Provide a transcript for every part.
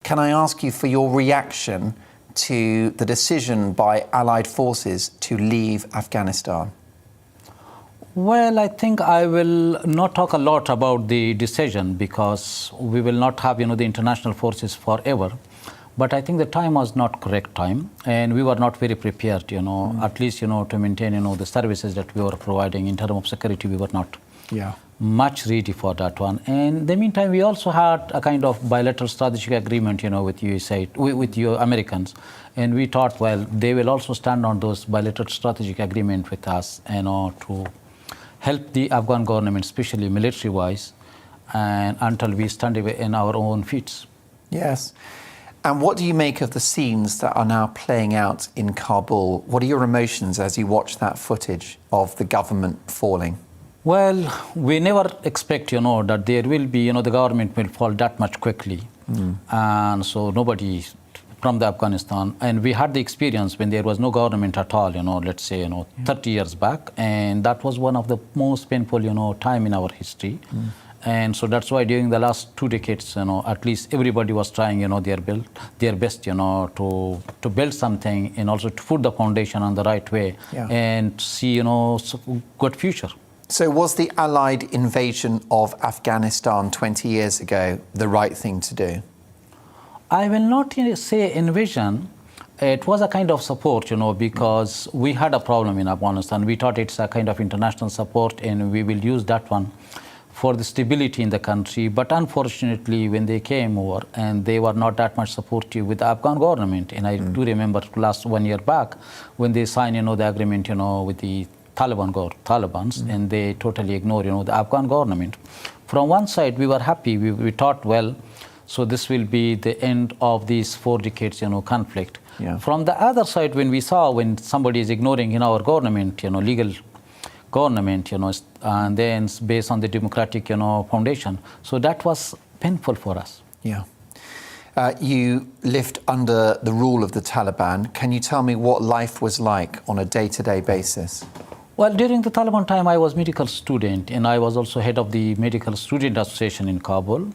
can I ask you for your reaction to the decision by Allied forces to leave Afghanistan? Well, I think I will not talk a lot about the decision because we will not have, the international forces forever. But I think the time was not correct time, and we were not very prepared, at least, to maintain, the services that we were providing in terms of security. We were not much ready for that one. And in the meantime, we also had a kind of bilateral strategic agreement, with USA, with you Americans. And we thought, well, they will also stand on those bilateral strategic agreement with us, to help the Afghan government, especially military-wise, and until we stand in our own feet. Yes. And what do you make of the scenes that are now playing out in Kabul? What are your emotions as you watch that footage of the government falling? Well, we never expect, that there will be, the government will fall that much quickly. And so nobody from the Afghanistan, and we had the experience when there was no government at all, let's say, 30 years back, and that was one of the most painful, time in our history. And so that's why during the last 2 decades, at least everybody was trying, their best, to build something and also to put the foundation on the right way and see, good future. So was the Allied invasion of Afghanistan 20 years ago the right thing to do? I will not say invasion. It was a kind of support, because we had a problem in Afghanistan. We thought it's a kind of international support, and we will use that one for the stability in the country. But unfortunately, when they came over, and they were not that much supportive with the Afghan government. And I do remember last 1 year back when they signed, the agreement, with the Taliban, and they totally ignore, the Afghan government. From one side, we were happy. We thought, well, so this will be the end of these 4 decades, conflict. From the other side, when somebody is ignoring, our government, legal government, and then based on the democratic, foundation, so that was painful for us. You lived under the rule of the Taliban. Can you tell me what life was like on a day-to-day basis? Well, during the Taliban time, I was medical student, and I was also head of the Medical Student Association in Kabul.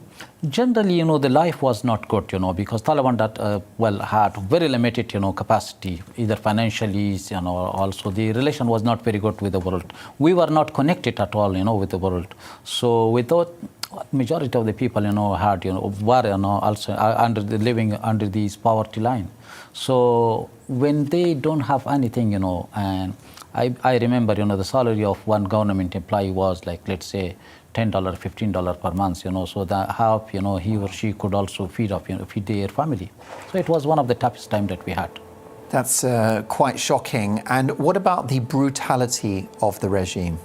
Generally, the life was not good, because Taliban had very limited, capacity, either financially, also the relation was not very good with the world. We were not connected at all, with the world. So we thought majority of the people, had, were, also living under this poverty line. So when they don't have anything, and I remember, the salary of one government employee was like, let's say, $10, $15 per month, so that half, he or she could also feed their family. So it was one of the toughest times that we had. That's quite shocking. And what about the brutality of the regime?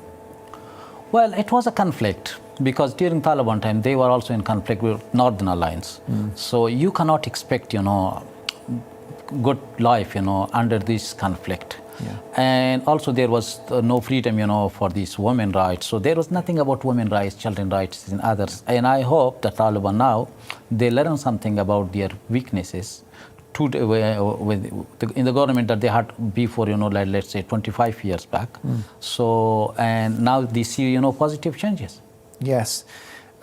Well, it was a conflict because during Taliban time, they were also in conflict with Northern Alliance. So you cannot expect, good life, under this conflict. And also there was no freedom, for these women rights. So there was nothing about women rights, children rights, and others. And I hope that Taliban now, they learn something about their weaknesses in the government that they had before, like, let's say 25 years back. So, and now they see, positive changes. Yes.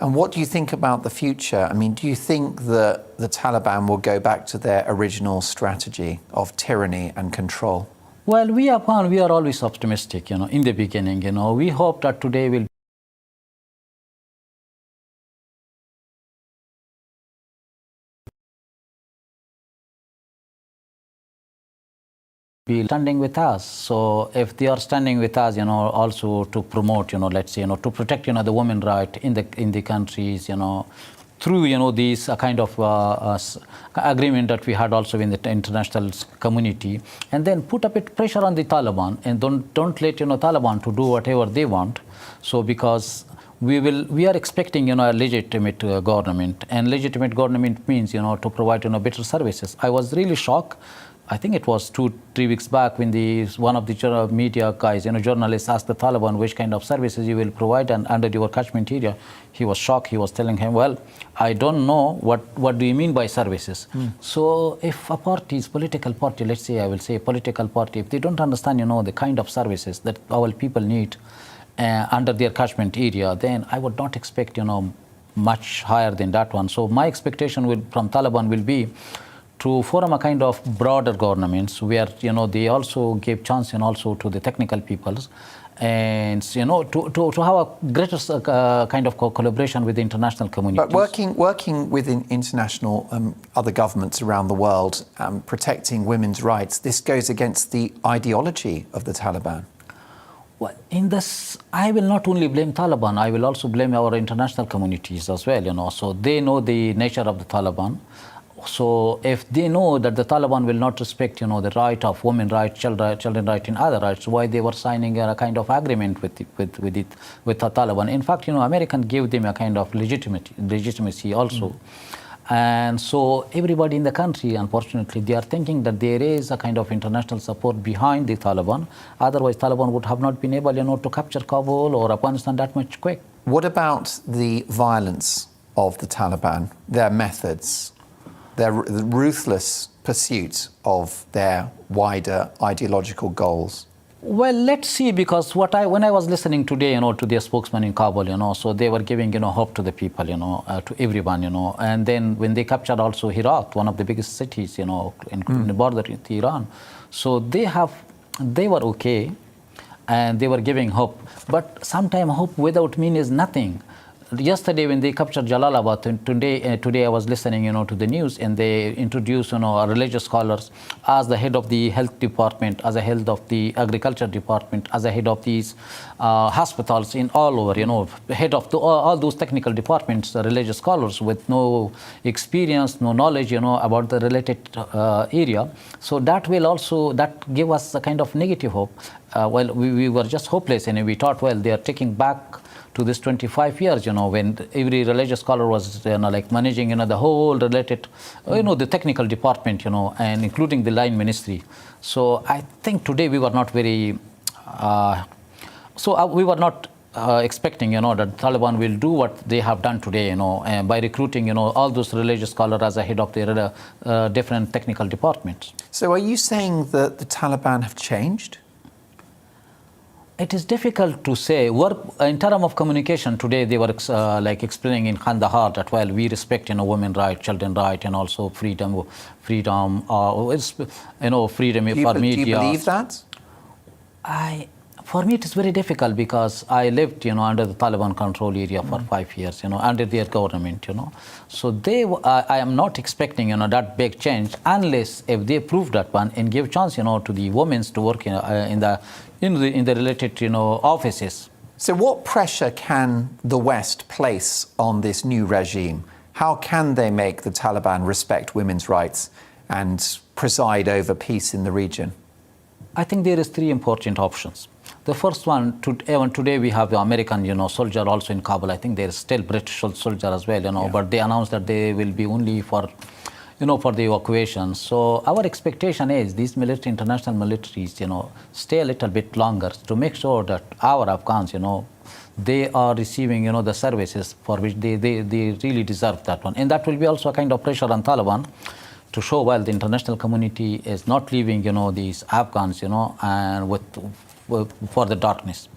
And what do you think about the future? I mean, do you think that the Taliban will go back to their original strategy of tyranny and control? Well, we are always optimistic, in the beginning, we hope that today will be standing with us. So if they are standing with us, also to promote, let's say, to protect, the women right in the countries, through, these kind of agreement that we had also in the international community, and then put a bit pressure on the Taliban, and don't let, Taliban to do whatever they want. So because we are expecting, a legitimate government, and legitimate government means, to provide, better services. I was really shocked. I think it was 2-3 weeks back when one of the media guys, journalists asked the Taliban which kind of services you will provide and under your catchment area. He was shocked. He was telling him, well, I don't know what do you mean by services. So if a party is political party, let's say, I will say political party, if they don't understand, the kind of services that our people need under their catchment area, then I would not expect, much higher than that one. So my expectation from Taliban will be to form a kind of broader governments where they also give chance and also to the technical peoples, and to have a greater kind of collaboration with the international community. But working with international other governments around the world, protecting women's rights, this goes against the ideology of the Taliban. Well, in this, I will not only blame Taliban, I will also blame our international communities as well. So they know the nature of the Taliban. So if they know that the Taliban will not respect, the right of women rights, children rights, and other rights, why they were signing a kind of agreement with the Taliban? In fact, American gave them a kind of legitimacy also. And so everybody in the country, unfortunately, they are thinking that there is a kind of international support behind the Taliban. Otherwise, Taliban would have not been able, to capture Kabul or Afghanistan that much quick. What about the violence of the Taliban, their methods, their ruthless pursuit of their wider ideological goals? Well, let's see, because when I was listening today, to their spokesman in Kabul, so they were giving, hope to the people, to everyone, and then when they captured also Herat, one of the biggest cities, in the border with Iran, so they were okay, and they were giving hope. But sometimes hope without meaning is nothing. Yesterday, when they captured Jalalabad, today I was listening, to the news, and they introduced, religious scholars as the head of the health department, as a head of the agriculture department, as a head of these hospitals in all over, head of all those technical departments, religious scholars with no experience, no knowledge, about the related area. So that give us a kind of negative hope. Well, we were just hopeless, and we thought, well, they are taking back to this 25 years, when every religious scholar was, managing, the whole related, the technical department, and including the line ministry. So I think today we were not very, we were not expecting, that Taliban will do what they have done today, by recruiting, all those religious scholars as a head of their different technical departments. So are you saying that the Taliban have changed? It is difficult to say. In terms of communication today, they were explaining in Kandahar that, well, we respect, women rights, children rights, and also freedom for media. Do you believe that? For me, it is very difficult, because I lived, under the Taliban control area for 5 years, under their government, So I am not expecting, that big change, unless if they prove that one and give chance, to the women to work in the related, offices. So what pressure can the West place on this new regime? How can they make the Taliban respect women's rights and preside over peace in the region? I think there is 3 important options. The first one, even today we have the American, soldier also in Kabul. I think there is still British soldier as well, but they announced that they will be only for the evacuation. So our expectation is these international militaries, stay a little bit longer to make sure that our Afghans, they are receiving, the services for which they really deserve that one. And that will be also a kind of pressure on Taliban to show, well, the international community is not leaving, these Afghans, and for the darkness.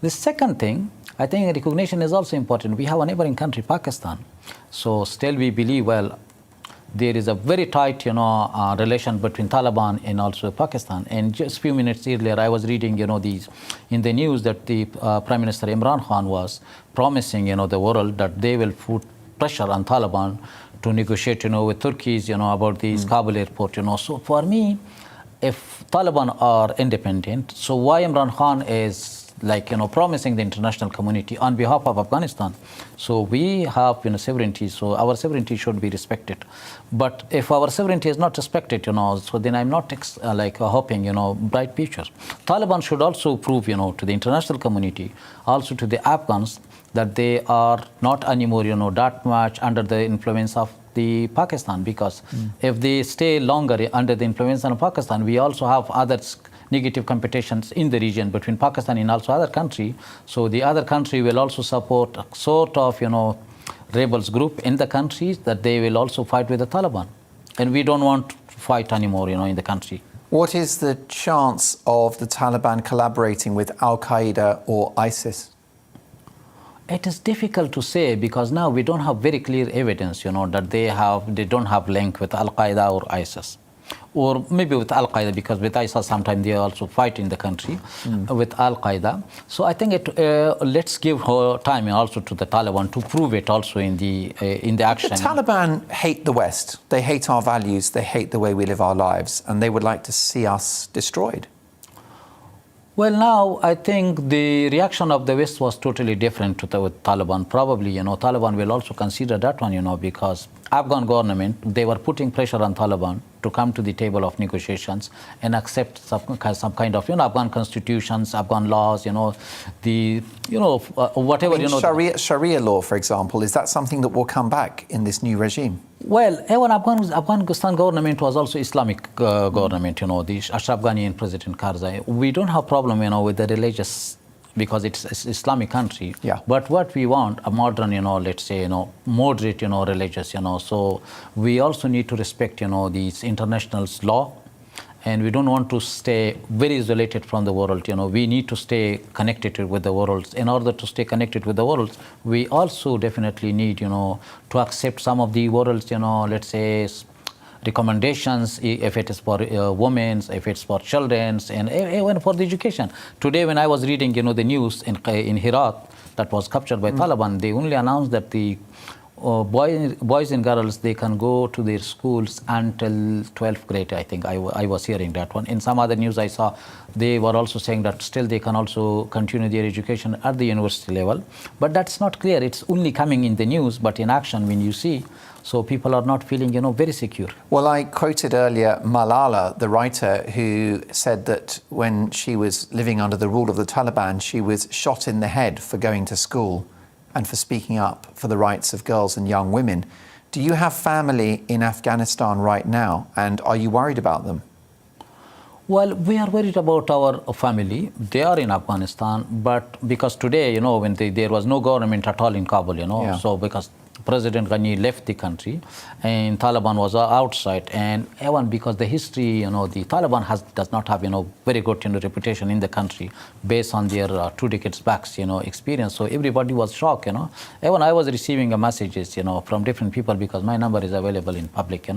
The second thing, I think recognition is also important. We have a neighboring country, Pakistan. So still we believe, well, there is a very tight, relation between Taliban and also Pakistan. And just a few minutes earlier, I was reading, these in the news that the Prime Minister Imran Khan was promising, the world that they will put pressure on Taliban to negotiate, with Turkeys, about these Kabul airport, So for me, if Taliban are independent, so why Imran Khan is promising the international community on behalf of Afghanistan? So we have, sovereignty, so our sovereignty should be respected. But if our sovereignty is not respected, so then I'm not hoping, bright future. Taliban should also prove, to the international community, also to the Afghans, that they are not anymore, that much under the influence of the Pakistan, because if they stay longer under the influence of Pakistan, we also have other negative competitions in the region between Pakistan and also other country. So the other country will also support a sort of, rebels group in the countries that they will also fight with the Taliban. And we don't want to fight anymore, in the country. What is the chance of the Taliban collaborating with Al-Qaeda or ISIS? It is difficult to say because now we don't have very clear evidence, that they don't have link with Al Qaeda or ISIS, or maybe with Al Qaeda, because with ISIS sometimes they also fight in the country with Al Qaeda. So I think let's give her time also to the Taliban to prove it also in the action. The Taliban hate the West. They hate our values. They hate the way we live our lives, and they would like to see us destroyed. Well, now I think the reaction of the West was totally different with Taliban. Probably, Taliban will also consider that one, because Afghan government, they were putting pressure on Taliban to come to the table of negotiations and accept some kind of, Afghan constitutions, Afghan laws, whatever, Sharia law, for example, is that something that will come back in this new regime? Well, even Afghanistan government was also Islamic government, the Ashraf Ghani and President Karzai. We don't have problem, with the religious, because it's Islamic country. Yeah. But what we want, a modern, let's say, moderate, religious, So we also need to respect, these international law. And we don't want to stay very isolated from the world. We need to stay connected with the world. In order to stay connected with the world, we also definitely need, to accept some of the world's, let's say, recommendations, if it is for women, if it's for children, and even for the education. Today, when I was reading, the news in Herat that was captured by Taliban, they only announced that the boys and girls, they can go to their schools until 12th grade, I think. I was hearing that one. In some other news I saw, they were also saying that still they can also continue their education at the university level. But that's not clear. It's only coming in the news, but in action when you see, so people are not feeling, very secure. Well, I quoted earlier Malala, the writer, who said that when she was living under the rule of the Taliban, she was shot in the head for going to school and for speaking up for the rights of girls and young women. Do you have family in Afghanistan right now, and are you worried about them? Well, we are worried about our family. They are in Afghanistan, but because today, when there was no government at all in Kabul, Yeah. So because President Ghani left the country and Taliban was outside, and even because the history, the Taliban does not have, very good, reputation in the country based on their 2 decades back, experience. So everybody was shocked, Even I was receiving messages, from different people because my number is available in public,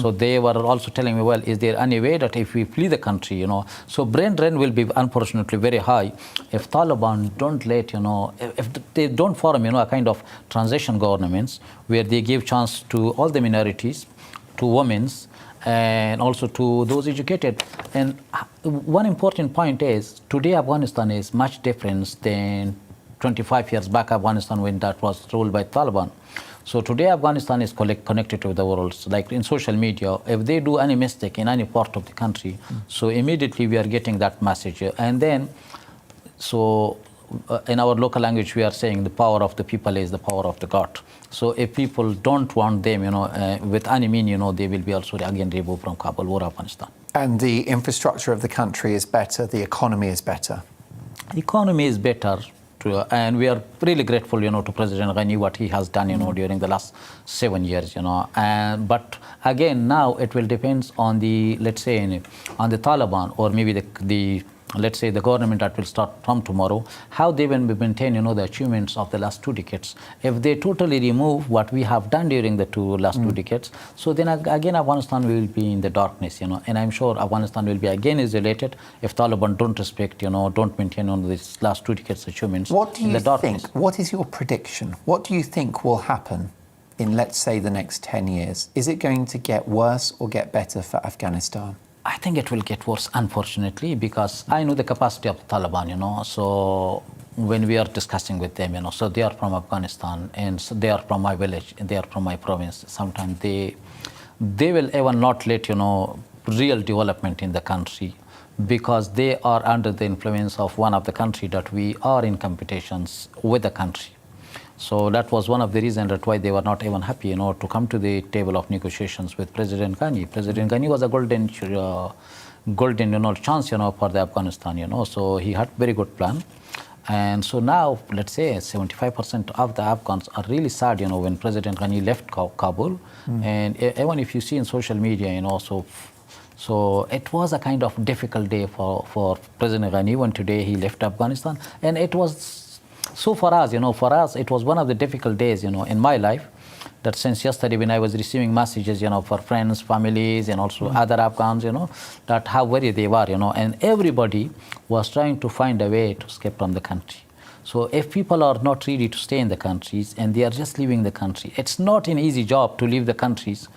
So they were also telling me, well, is there any way that if we flee the country, so brain drain will be unfortunately very high if Taliban don't let, if they don't form, a kind of transition governments where they give chance to all the minorities, to women, and also to those educated. And one important point is, today Afghanistan is much different than 25 years back Afghanistan when that was ruled by Taliban. So today Afghanistan is connected to the world. So like in social media, if they do any mistake in any part of the country, so immediately we are getting that message. And then, so in our local language, we are saying the power of the people is the power of the God. So if people don't want them, with any mean, they will be also again removed from Kabul or Afghanistan. And the infrastructure of the country is better, the economy is better? Economy is better, and we are really grateful, to President Ghani, what he has done, during the last 7 years, but again, now it will depend on the, let's say, on the Taliban, or maybe the let's say the government that will start from tomorrow, how they will maintain, the achievements of the last 2 decades. If they totally remove what we have done during the last 2 decades, so then again Afghanistan will be in the darkness, and I'm sure Afghanistan will be again isolated if Taliban don't respect, don't maintain these last 2 decades achievements. What do you think? What is your prediction? What do you think will happen in, let's say, the next 10 years? Is it going to get worse or get better for Afghanistan? I think it will get worse, unfortunately, because I know the capacity of the Taliban, so when we are discussing with them, so they are from Afghanistan, and so they are from my village, and they are from my province. Sometimes they will even not let, real development in the country, because they are under the influence of one of the country that we are in competitions with the country. So that was one of the reasons that why they were not even happy, to come to the table of negotiations with President Ghani. President Ghani was a golden chance, for the Afghanistan, So he had very good plan. And so now, let's say 75% of the Afghans are really sad, when President Ghani left Kabul. And even if you see in social media, so it was a kind of difficult day for President Ghani when today he left Afghanistan. And it was So for us, it was one of the difficult days, in my life. That since yesterday when I was receiving messages, for friends, families, and also other Afghans, that how worried they were, and everybody was trying to find a way to escape from the country. So if people are not ready to stay in the countries and they are just leaving the country, it's not an easy job to leave the countries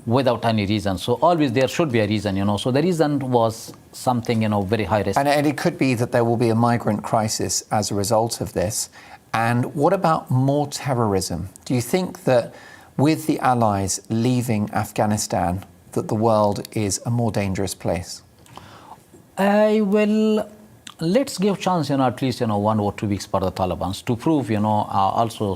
without any reason. So always there should be a reason, So the reason was something, very high risk. And it could be that there will be a migrant crisis as a result of this. And what about more terrorism? Do you think that with the Allies leaving Afghanistan, that the world is a more dangerous place? Let's give chance, at least, 1 or 2 weeks for the Taliban to prove, also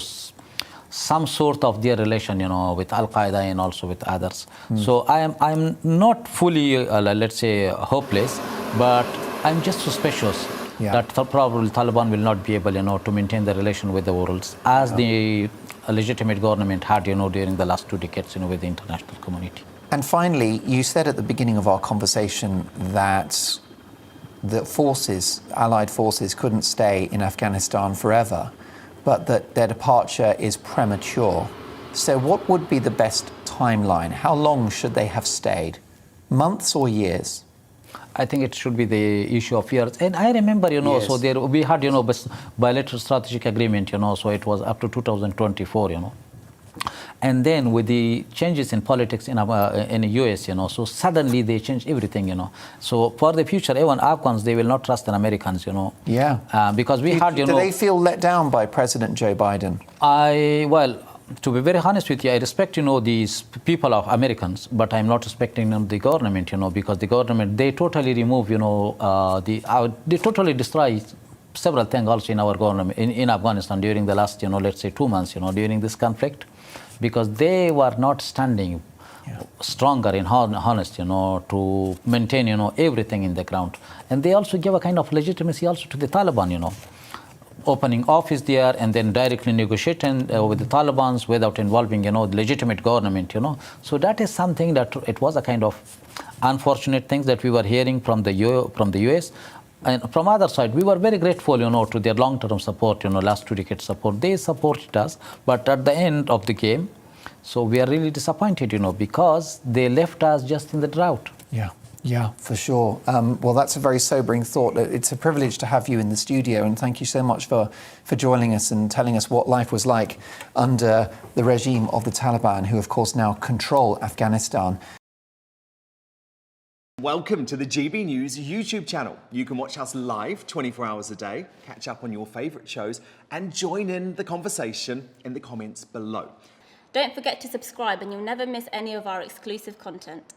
some sort of their relation, with Al-Qaeda and also with others. So I'm not fully, let's say, hopeless, but I'm just suspicious that probably Taliban will not be able, to maintain the relation with the world as the legitimate government had, during the last 2 decades, with the international community. And finally, you said at the beginning of our conversation that the forces, Allied forces, couldn't stay in Afghanistan forever, but that their departure is premature. So what would be the best timeline? How long should they have stayed? Months or years? I think it should be the issue of years. And I remember, so there we had, bilateral strategic agreement, so it was up to 2024, And then with the changes in politics in the US, so suddenly they changed everything, So for the future, even Afghans, they will not trust in Americans, because we had, Do they feel let down by President Joe Biden? To be very honest with you, I respect, these people of Americans, but I'm not respecting the government, because the government, they totally remove, they totally destroy several things also in our government, in Afghanistan during the last, let's say 2 months, during this conflict, because they were not standing stronger and honest, to maintain, everything in the ground. And they also give a kind of legitimacy also to the Taliban, opening office there and then directly negotiating with the Taliban without involving, the legitimate government, So that is something that it was a kind of unfortunate things that we were hearing from the US. And from other side, we were very grateful, to their long-term support, last 2 decades support. They supported us, but at the end of the game, so we are really disappointed, because they left us just in the drought. Yeah, for sure. Well, that's a very sobering thought. It's a privilege to have you in the studio, and thank you so much for joining us and telling us what life was like under the regime of the Taliban, who, of course, now control Afghanistan. Welcome to the GB News YouTube channel. You can watch us live 24 hours a day, catch up on your favourite shows, and join in the conversation in the comments below. Don't forget to subscribe and you'll never miss any of our exclusive content.